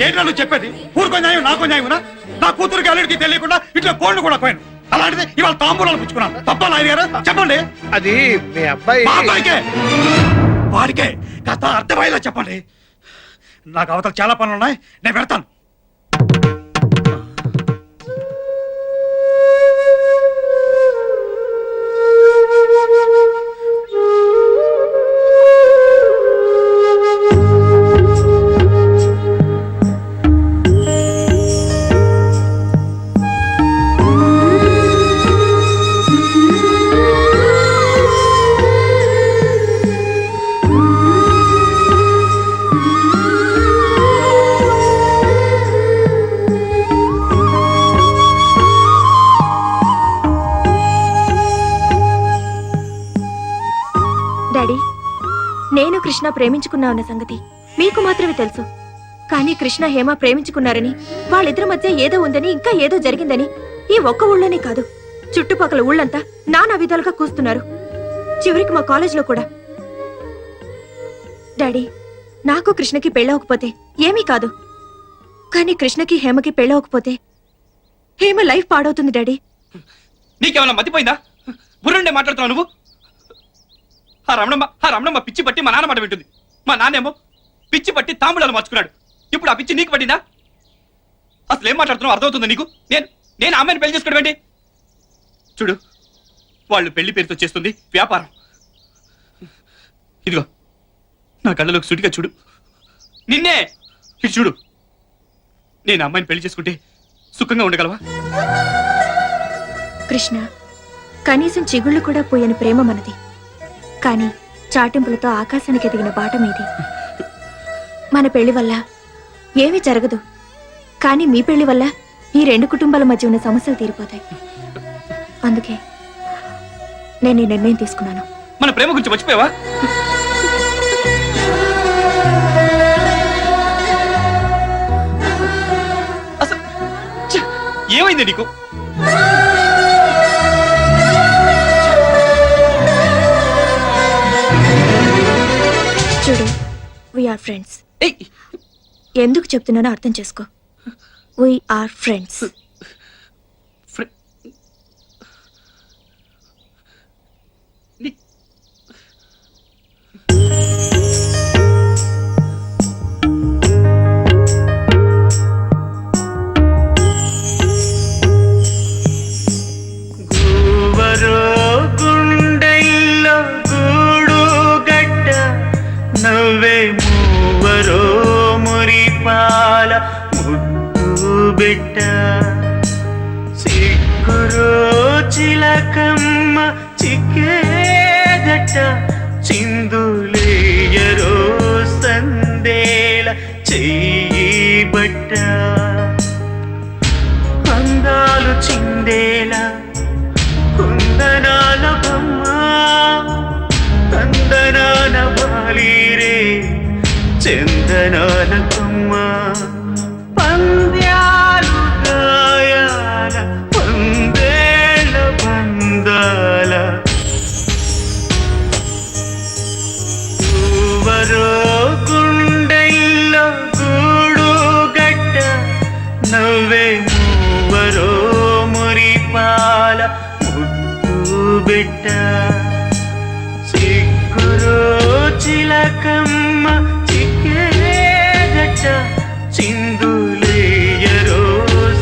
ఏంటో నువ్వు చెప్పేది? ఊరుకో న్యాయం నాకో న్యాయమునా? నా కూతురికి అల్లుడికి తెలియకుండా ఇట్లా కోళ్ళు కూడా పోయాను. అలాంటిది ఇవాళ తాంబూలాలు పుచ్చుకున్నాను. తప్ప లాయర్ గారు చెప్పండి. అది మీ అబ్బాయి. మా అబ్బాయికే వాడికే కథ అర్థమయ్యేలా చెప్పండి. నాకు అవతల చాలా పనులు ఉన్నాయి, నేను పెడతాను. డాడీ, నేను కృష్ణ ప్రేమించుకున్నామన్న సంగతి మీకు మాత్రమే తెలుసు. కానీ కృష్ణ హేమ ప్రేమించుకున్నారని, వాళ్ళిద్దరి మధ్య ఏదో ఉందని, ఇంకా ఏదో జరిగిందని ఈ ఒక్క ఊళ్ళోనే కాదు చుట్టుపక్కల ఊళ్ళంతా నానా విధాలుగా కూస్తున్నారు. చివరికి మా కాలేజీలో కూడా. డాడీ, నాకు కృష్ణకి పెళ్ళవకపోతే ఏమీ కాదు, కానీ కృష్ణకి హేమకి పెళ్ళవకపోతే హేమ లైఫ్ పాడవుతుంది డాడీ. నీకేమన్నా మతిపోయిందా? బుర్రుండే మాట్లాడుతున్నావు నువ్వు. ఆ రమణమ్మ పిచ్చి పట్టి మా నాన్న మాట వింటుంది. మా నాన్నేమో పిచ్చి పట్టి తాంబూలాలు మార్చుకున్నాడు. ఇప్పుడు ఆ పిచ్చి నీకు పట్టిందా? అసలు ఏం మాట్లాడుతున్నావు అర్థమవుతుందా నీకు? నేను అమ్మాయిని పెళ్లి చేసుకోవడం ఏంటి? చూడు, వాళ్ళు పెళ్లి పేరుతో చేస్తుంది వ్యాపారం. ఇదిగో నా కళ్ళలోకి సుటిగా చూడు, నిన్నే ఇటు చూడు. నేను అమ్మాయిని పెళ్లి చేసుకుంటే సుఖంగా ఉండగలవా? కృష్ణ, కనీసం చిగుళ్ళు కూడా పోయని ప్రేమ మనది. కానీ చాటింపులతో ఆకాశానికి ఎదిగిన బాట మీది. మన పెళ్లి వల్ల ఏమీ జరగదు, కానీ మీ పెళ్లి వల్ల ఈ రెండు కుటుంబాల మధ్య ఉన్న సమస్యలు తీరిపోతాయి. అందుకే నేను ఈ నిర్ణయం తీసుకున్నాను. మన ప్రేమ గురించి మర్చిపోయావా? అసలు ఏమైంది నీకు? చూడు, వీఆర్ ఫ్రెండ్స్. ఎందుకు చెప్తున్నానో అర్థం చేసుకో. We are friends. గుండెల్లో గూడు గడ్డ నవ్వే మూవరో మురిపాల ముద్దు బిడ్డ సిగ్గురో చిలకమ్మ చిక్కేదట చిందులేయరో సందేల చెయ్యి బట్ట అందాలు చిందేలా కుందనాల బొమ్మ తందనాల బాలీరే చందనాల కొమ్మ పంద్యాలు గాయాల పందేళ్ళ బందాల ఊవరో గుండెల్లో గూడు గడ్డ నవ్వే మూవరో మురిపాల బిడ్డ సిగ్గురో చిలకమ్మ చిక్కేదట చిందులేయరో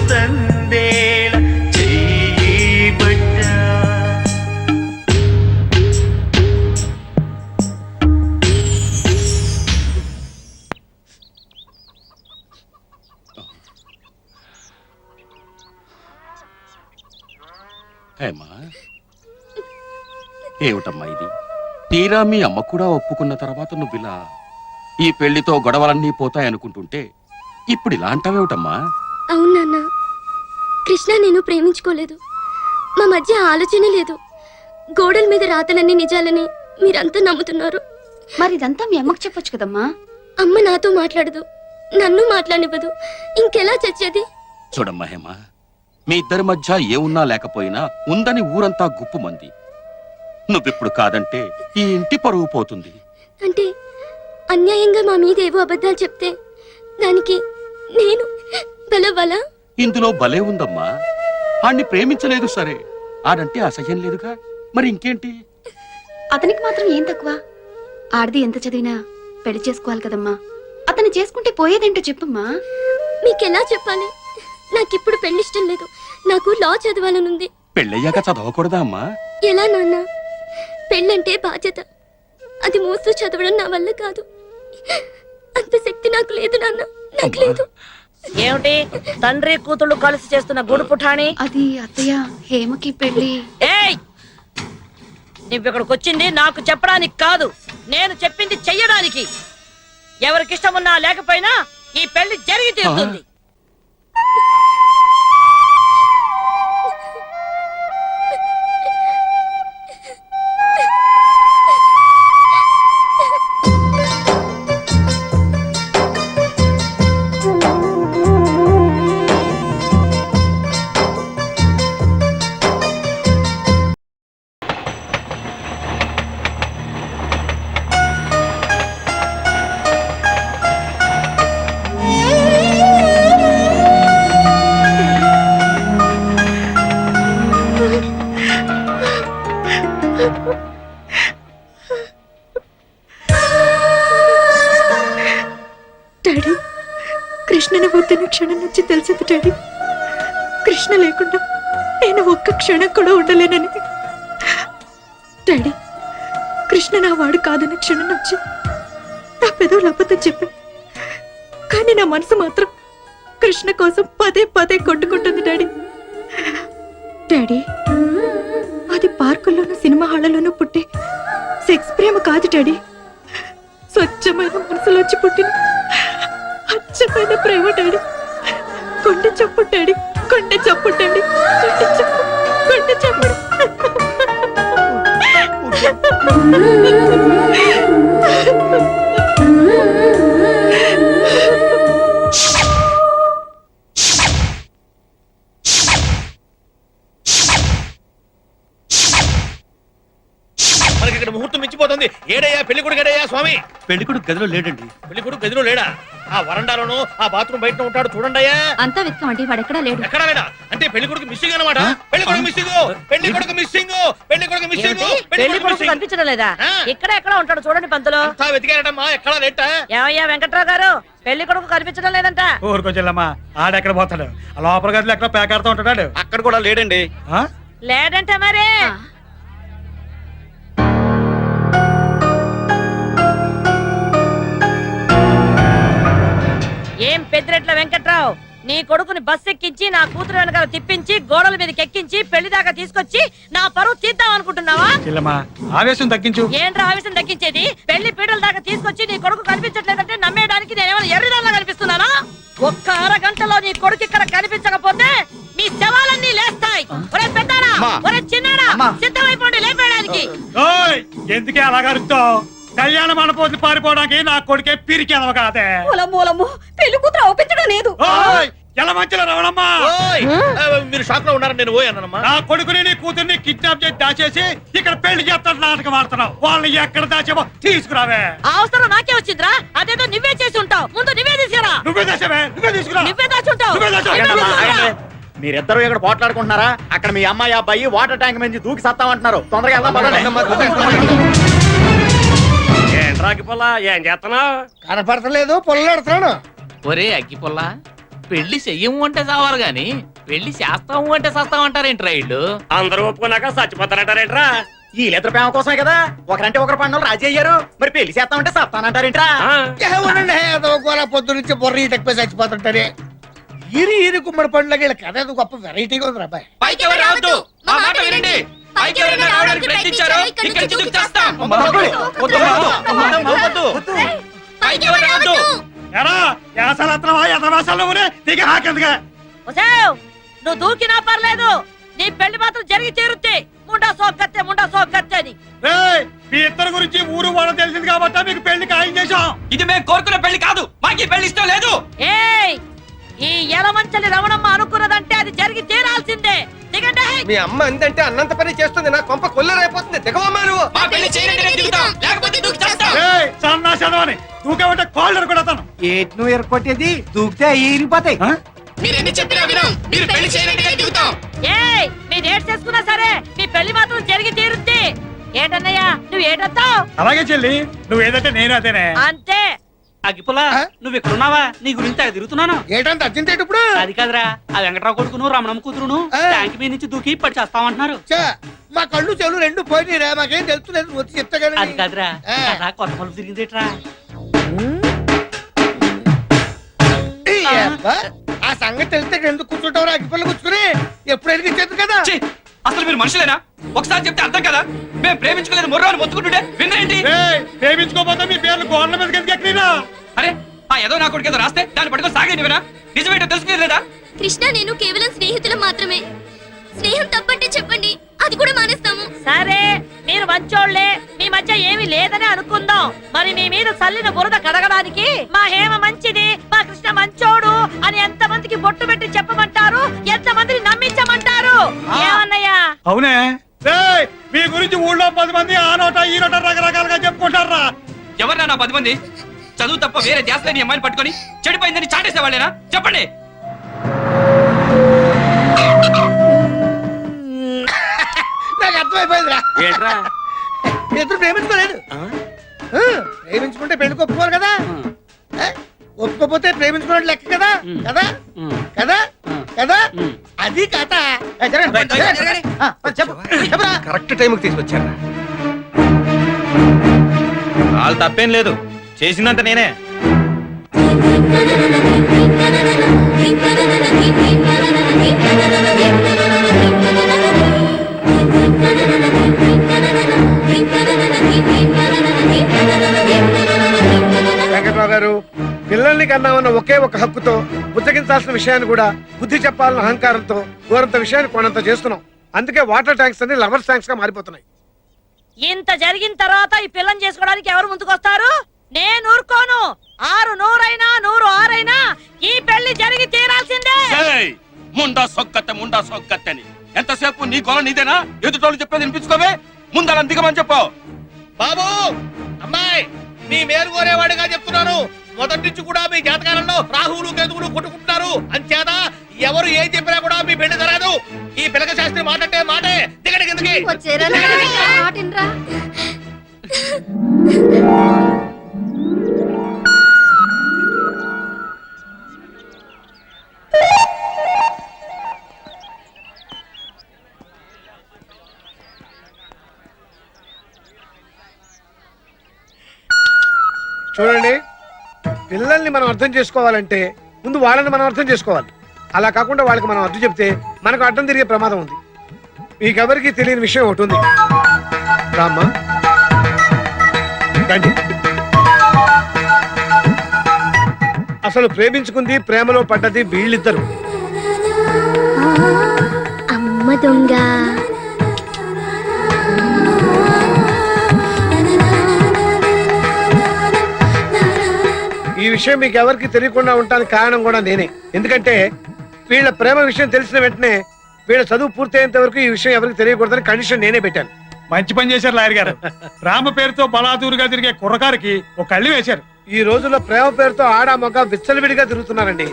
సందేల చెయ్యి బట్ట. ఏమిటమ్మా ఇది? తీరా మీ అమ్మ కూడా ఒప్పుకున్న తర్వాత నువ్విలా ఈ పెళ్లితో గొడవలన్నీ పోతాయనుకుంటుంటే ఇప్పుడు ఇలా అంటావేమిటమ్మా? అవును నాన్న, కృష్ణ నేను ప్రేమించుకోలేదు. మా మధ్య ఆలోచన లేదు. గోడల మీద రాతలన్నీ నిజాలని మీరంతా నమ్ముతున్నారు. మరి ఇదంతా మీ అమ్మకు చెప్పొచ్చు కదమ్మా. అమ్మ నాతో మాట్లాడదు, నన్ను మాట్లాడనివ్వదు. ఇంకెలా చచ్చేది? చూడమ్మా హేమ, మీ ఇద్దరి మధ్య ఏమున్నా లేకపోయినా ఉందని ఊరంతా గుప్పుమంది. నువ్విప్పుడు కాదంటే ఈ ఇంటి పరువు పోతుంది. అంటే అన్యాయంగా మా మీద ఏవో అబద్ధాలు చెప్తే దానికి నేను బలవలా? ఇందులో భలే ఉందమ్మా. ఆణ్ణి ప్రేమించలేదు సరే, ఆడంటే అసహ్యం లేదుగా, మరి ఇంకేంటి? అతనికి మాత్రం ఏం తక్కువ? ఆడది ఎంత చదివినా పెళ్లి చేసుకోవాలి కదమ్మా. అతను చేసుకుంటే పోయేదేంటో చెప్పమ్మా. మీకెలా చెప్పాలి? నాకిప్పుడు పెళ్లిష్టం లేదు. నాకు లా చదవాలనుంది. పెళ్ళయ్యాక చదవకూడదా అమ్మా? ఎలా నాన్న? పెళ్ళంటే బాధ్యత. అది మోస్తూ చదవడం నా వల్ల కాదు. అంత శక్తి నాకు లేదు నాన్న, నాకు లేదు. ఏమిటి తండ్రి కూతుళ్ళు కలిసి చేస్తున్న గుడు పుఠాని? అది అత్తయ్య, హేమకి పెళ్లి. ఏయ్, నువ్వు ఇక్కడికి వచ్చింది నాకు చెప్పడానికి కాదు, నేను చెప్పింది చెయ్యడానికి. ఎవరికిష్టం ఉన్నా లేకపోయినా ఈ పెళ్లి జరిగి తీరుతుంది. డాడీ, కృష్ణని వద్దని క్షణం నుంచి తెలిసింది డాడీ. కృష్ణ లేకుండా నేను ఒక్క క్షణం కూడా ఉండలేనని. డాడీ, కృష్ణ నా వాడు కాదన్న క్షణం నుంచి నా పెదవులు అబద్ధం చెప్పి, కానీ నా మనసు మాత్రం కృష్ణ కోసం పదే పదే కొట్టుకుంటుంది డాడీ. డాడీ, అది పార్కుల్లోనూ సినిమా హాళ్లలోనూ పుట్టే సెక్స్ ప్రేమ కాదు డాడీ. స్వచ్ఛమైన మనసులోంచి పుట్టిన అచ్చమైన ప్రేమ డాడీ. కొండ చప్పుడు డాడీ, కొండ చప్పుడు డాడీ, కొండ చప్పుడు, కొండ చప్పుడు. మనకి ఇక్కడ ముహూర్తం మించిపోతుంది. ఏడయ్యా పెళ్లి కొడుకు? ఏడయ్యా స్వామి? పెళ్లి కొడుకు గదిలో లేడండి. పెళ్లి కొడుకు గదిలో లేడా? ఆ వరండాలోను ఆ బాత్రూమ్ బయట ఉంటాడు చూడండి అయ్యా. అంతా వెతకమండి, వాడు ఎక్కడా లేడు. ఎక్కడా లేడా? అంటే పెళ్లి కొడుకు మిస్సింగ్ అన్నమాట. పెళ్లి కొడుకు మిస్సింగ్, పెళ్లి కొడుకు మిస్సింగ్, పెళ్లి కొడుకు మిస్సింగ్, పెళ్లి కొడుకు కనిపించడం లేదా? ఇక్కడ ఎక్కడ ఉంటాడు చూడండి పంతులు. అంతా వెతికారటమ్మా, ఎక్కడా లేట. ఏమయ్యా వెంకట్రావు గారు, పెళ్లి కొడుకు కనిపించడం లేదంట. ఊరుకొచ్చెల్లమ్మా, ఆడెక్కడ పోతాడు? ఆ లోపల గదిలో ఎక్కడ పేకాడుతూ ఉంటాడు. అక్కడ కూడా లేడండి. లేదంట మరి. ఏం పెద్దిరెట్ల వెంకట్రావు, నీ కొడుకుని బస్ ఎక్కించి నా కూతురు వెనకాల తిప్పించి గోడల మీదకి ఎక్కించి పెళ్లి దాకా తీసుకొచ్చి నా పరువు తీద్దాం అనుకుంటున్నావా? ఆవేశం తగ్గించు. ఏంట్రా ఆవేశం తగ్గించేది? పెళ్లి పీటల దాకా తీసుకొచ్చి నీ కొడుకు కనిపించట్లేదంటే నమ్మేయడానికి నేనేమైనా ఎర్రదాల్లా కనిపిస్తున్నానా? ఒక్క అరగంటలో నీ కొడుకు ఇక్కడ కనిపించకపోతే మీ శవాలన్నీ లేస్తాయి. ఒరే పెద్దారా, ఒరే చిన్నారా, సిద్ధమైపోండి లేపేయడానికి. ఎందుకే అలా కలుగుతావు? కళ్యాణ మండపోతులు పారిపోవడానికి నా కొడుకే పిరికి ఎదవ కాదే. మూలము పెళ్లి కూతురు ఒప్పించడం లేదు. ఎలా మంచిలో రవణమ్మా, మీరు షాక్ లో ఉన్నారని నేను పోయానమ్మా. నా కొడుకుని నీ కూతుర్ని కిడ్నాప్ చేసి దాచేసి ఇక్కడ పెళ్లి చేస్తాడు నాటకం ఆడుతున్నావు. వాళ్ళని ఎక్కడ దాచేవో తీసుకురావే. అవసరం నాకే వచ్చిందిరా, అదేదో నువ్వే చేసి ఉంటావు. ముందు నువ్వే తీసుకురా. నువ్వే దాచేవే, నువ్వే తీసుకురా. నువ్వే దాచుంటావు. మీరిద్దరు ఇక్కడ పోట్లాడుకుంటున్నారా? అక్కడ మీ అమ్మాయి అబ్బాయి వాటర్ ట్యాంక్ మీద దూకి సత్తామంటున్నారు. తొందరగా ఏంట్రాకి ఏం చేస్తున్నావు? కనపడతలేదు, పొల్లాడుతున్నాను. ఒరే అగ్గిపుల్ల, పెళ్లి చెయ్యము అంటే చావారు గాని పెళ్లి చేస్తాము అంటే సస్తామంటారేంట్రా ఇళ్ళు? అందరూ ఒప్పుకున్నాక చచ్చిపోతారంటారేంట్రా? ఈ లెటర్ ప్రేమ కోసమే కదా ఒకరంటే ఒకరు పండుగలు రాజీ అయ్యారు. మరి పెళ్లి చేస్తామంటే సత్తానంటారేంట్రా? పొద్దు నుంచి బొర్రీ తక్కువ చచ్చిపోతుంటారే. ఈరి కుమ్మడి పండుగ కథ గొప్ప వెరైటీగా ఉంది అబ్బాయి. పైకి ఎవరు రావద్దు, మా మాట వినండి. పైకి ఎవరైనా రావడం చంపడానికి ప్రయత్నించారో ఇక్కడి నుంచి దూకి చేస్తాం. పైకి ఎవరు రావద్దు. ఎరా యాసలత్రమా యథవాసాలు దిగి హాకెందుగా ఒసేయ్, నువ్వు దూకినా పర్లేదు, నీ పెళ్లి మాత్రం జరిగి తీరుద్ది. ముండా సోప్ కత్తే అని. రేయ్, మీ ఇద్దరు గురించి ఊరు వాళ్ళు తెలిసింది కాబట్టి మీకు పెళ్లి ఖాయం చేశాం. ఇది మేము కోరుకున్న పెళ్లి కాదు, మాకు ఈ పెళ్లి ఇష్టం లేదు. ఏయ్, ఈ ఎలమంచలి రమణమ్మ అనుకున్నదంటే అది జరిగి తీరాల్సిందే. దిగండి. మీ అమ్మ ఎంతంటే అన్నంత పని చేస్తుంది, నా కొంప కొల్లరైపోతుంది. దిగవమ్మా నువ్వు. మా పెళ్లి చేయనంటే దిగుతాం, లేకపోతే దూకి చేస్తాం. రేయ్, సన్నా చదవని దూకేమంటే కాళ్ళు కూడా తను ఏటి నువ్వు ఎరకొట్టేది దూకితే ఇరిగిపోతాయి. మీరు ఎన్ని చెప్పినా వినం, మీరు పెళ్లి చేయనంటే దిగుతాం. ఏయ్, మీరు ఏడ్ చేసుకున్నా సరే మీ పెళ్లి మాత్రం జరిగి తీరుద్ది. ఏటన్నయ్యా, నువ్వు ఏటంటావు? అలాగే చెల్లి, నువ్వు ఏదంటే నేను అదేనే. అంతే. అగ్గిపులా నువ్వు ఎక్కడున్నావా? నీ గురించి అక్కడ తిరుగుతున్నాను. ఏంటంటే అర్జెంట్ ఇప్పుడు? అది కాదురా, ఆ వెంకట్రావు కొడుకును రమణమ్మ కూతురును ట్యాంక్ మీద నుంచి దూకి పడి చేస్తామంటున్నారు. మా కళ్ళు చెవులు రెండు పోయినరా, మాకేం తెలుసు వచ్చి చెప్తా అది కాదురా, కదా కొత్త మలుపు తిరిగిందేట్రా. ఆ సంగతి తెలిస్తే ఎందుకు కూర్చుంటావు? అగ్గిపల్లి కూర్చుని ఎప్పుడు ఎదిగించేది కదా. ఛీ, అసలు మీరు మనుషులేనా? ఒకసారి చెప్తే అర్థం కదా. మేము ప్రేమించుకోలేదు మొర్రాన్ని మొత్తుకుంటుంటే విన్నారేంటి? ప్రేమించుకోపోతే మీ పేర్లు గోడల మీద ఎక్కినా. అరే, ఆ ఏదో నా కొడుకు ఏదో రాస్తే దాన్ని పట్టుకొని సాగేనివేనా? నిజమేంటో తెలుసుకునేదా? కృష్ణ నేను కేవలం స్నేహితులం మాత్రమే. స్నేహం తప్పంటే చెప్పండి, అది కూడా మానేస్తాము. సరే, మీరు మంచోళ్లే, మీ మధ్య ఏమీ లేదని అనుకుందాం. మరి మీ మీద చల్లిన బురద కడగడానికి మా హేమ మంచిది, మా కృష్ణ మంచోడు అని ఎంతమందికి బొట్టు పెట్టి చెప్పమంటారు? ఎంతమందిని నమ్మించమంటారు? ఏమన్నయ్యా? అవునే, మీ గురించి ఊళ్ళో 10 మంది ఆ నోట ఈ నోట రకరకాలుగా చెప్పుకుంటారా. ఎవరన్నా నా 10 మంది? చదువు తప్ప వేరే ధ్యాస లేని అమ్మాయిని పట్టుకొని చెడిపోయిందని చాటేసేవాళ్ళేనా? చెప్పండి. నాకు అర్థమైపోయిందిరా. ఏంట్రా? ఇద్దరు ప్రేమించుకోలేదు. ప్రేమించుకుంటే పెళ్లికి ఒప్పుకోరు కదా. ఒప్పుకోపోతే ప్రేమించుకున్నట్టు లెక్క కదా. కదా కదా కదా అది కథ. కరెక్ట్ టైంకి తీసుకొచ్చారా? వాళ్ళు తప్పేం లేదు, చేసిందంత నేనే. వెంకట్రావు గారు, పిల్లల్ని కన్నామన్న ఒకే ఒక హక్కుతో బుద్ధగించాల్సిన విషయాన్ని కూడా బుద్ధి చెప్పాలన్న అహంకారంతో ఘోరంత విషయాన్ని కొనంత చేస్తున్నాం. అందుకే వాటర్ ట్యాంక్స్ అన్ని లవర్స్ ట్యాంక్స్ గా మారిపోతున్నాయి. ఇంత జరిగిన తర్వాత ఈ పిల్లని చేసుకోవడానికి ఎవరు ముందుకొస్తారు? నేను ఊరుకోను. 6 నూరైనా 100 ఆరైనా ఈ పెళ్లి జరిగి తీరాల్సిందే. ముండా సొక్కత్తని ఎంతసేపు నీ గొల నీదేనా? ఎదుటోళ్ళు చెప్పేది వినిపించుకోవే. ముందలా దిగమని చెప్పు. బాబు, అమ్మాయి, మీ మేలు కోరేవాడిగా చెప్తున్నాను. మొదటి నుంచి కూడా మీ జాతకాలలో రాహువులు కేతువులు కొట్టుకుంటున్నారు. అంచేత ఎవరు ఏం చెప్పినా కూడా మీ పెళ్లి జరగదు. ఈ పిలక శాస్త్రి మాటంటే మాటే. దిగడి కిందకి. చూడండి, పిల్లల్ని మనం అర్థం చేసుకోవాలంటే ముందు వాళ్ళని మనం అర్థం చేసుకోవాలి. అలా కాకుండా వాళ్ళకి మనం అర్థం చెప్తే మనకు అడ్డం తిరిగే ప్రమాదం ఉంది. మీకెవరికి తెలియని విషయం ఒకటి ఉంది. రామ్మా, రండి. అసలు ప్రేమించుకుంది, ప్రేమలో పడ్డది వీళ్ళిద్దరు. అమ్మ దొంగ. ఈ విషయం మీకు ఎవరికి తెలియకుండా ఉండడానికి కారణం కూడా నేనే. ఎందుకంటే వీళ్ళ ప్రేమ విషయం తెలిసిన వెంటనే వీళ్ళ చదువు పూర్తయ్యేంత వరకు ఈ విషయం ఎవరికి తెలియకూడదని కండిషన్ నేనే పెట్టాను. మంచి పని చేశారు లాయర్ గారు. రామ పేరుతో బలాదూరుగా తిరిగే కుర్రకారికి ఒక కళ్ళి వేశారు. ఈ రోజుల్లో ప్రేమ పేరుతో ఆడ మగ విచ్చలవిడిగా తిరుగుతున్నారండి.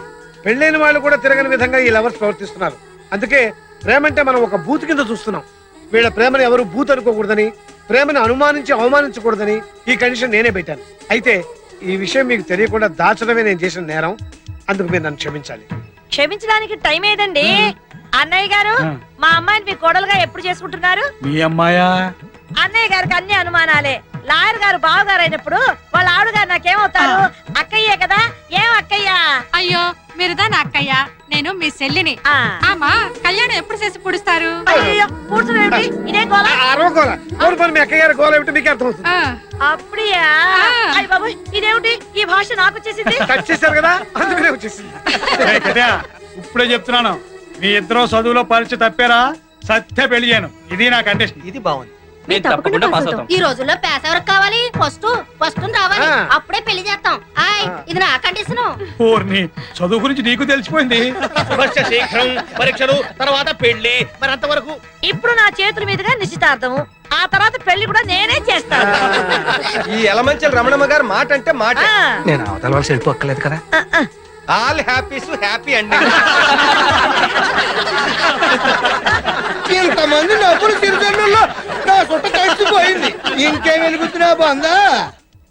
పెళ్ళైన వాళ్ళు కూడా తిరగని విధంగా ఈ లవర్స్ ప్రవర్తిస్తున్నారు. అందుకే ప్రేమ అంటే మనం ఒక బూత్ కింద చూస్తున్నాం. వీళ్ళ ప్రేమను ఎవరు బూత్ అనుకోకూడదని, ప్రేమను అనుమానించి అవమానించకూడదని ఈ కండిషన్ నేనే పెట్టాను. అయితే ఈ విషయం మీకు తెలియకుండా దాచడమే నేను చేసిన నేరం. అందుకు మీరు నన్ను క్షమించాలి. క్షమించడానికి టైం ఏదండి? అన్నయ్య గారు, మా అమ్మాయిని మీ కోడలుగా ఎప్పుడు చేసుకుంటున్నారు? మీ అమ్మాయా? అన్నయ్య గారికి అన్ని అనుమానాలే. లాయర్ గారు బావగారు అయినప్పుడు వాళ్ళ ఆవిడగారు నాకేమవుతారు? అక్కయ్యే కదా. ఏం అక్కయ్య? అయ్యో మీరుదా నా అక్కయ్య, నేను మీ చెల్లిని. ఆమా కళ్యాణం ఎప్పుడు చేసి పుడుస్తారు? అయ్యో కూర్చునేంటి ఇదే గోల? అరవకోల పని మీ అక్కయ్య గారి గోల ఏమిటో మీకు అర్థం అవుతుంది. అప్పుడియా? అయ్య బాబు ఇదేమిటి ఈ భాష నాకు వచ్చేసింది? కట్ చేశారు కదా అందుకనే వచ్చేసింది. ఇప్పుడే చెప్తున్నాను, మీ ఇద్దరు చదువులో పరీక్ష తప్పారా సత్య పెళ్లి చేయను. ఇది నా కండిషన్. ఇది బాగుంది. నేను తప్పకుండా పాస్ అవుతాం. ఈ రోజుల్లో పేస ఎవరికి కావాలి? ఫస్ట్ రావాలి, అప్పుడే పెళ్లి చేస్తాం. ఇది నా కండిషన్. పూర్ణి చదువు గురించి నీకు తెలిసిపోయింది. శుభస్య శీఘ్రం, పరీక్షలు తర్వాత పెళ్లి. మరి అంతవరకు ఇప్పుడు నా చేతుల మీదుగా నిశ్చితార్థము, ఆ తర్వాత పెళ్లి కూడా నేనే చేస్తాను. ఈ ఎలమంచల రమణమ్మ గారు మాట అంటే మాట. ఆ. నేను అవతల వాళ్ళు వెళ్ళిపోక్కలేదు కదా. ఆల్ హ్యాపీస్ హ్యాపీ అండి. ఇంతమంది డబ్బులు తిరుగుతున్నా నా సుట్ట తడిచిపోయింది. ఇంకేం వెలుగుతున్నా బాగుందా?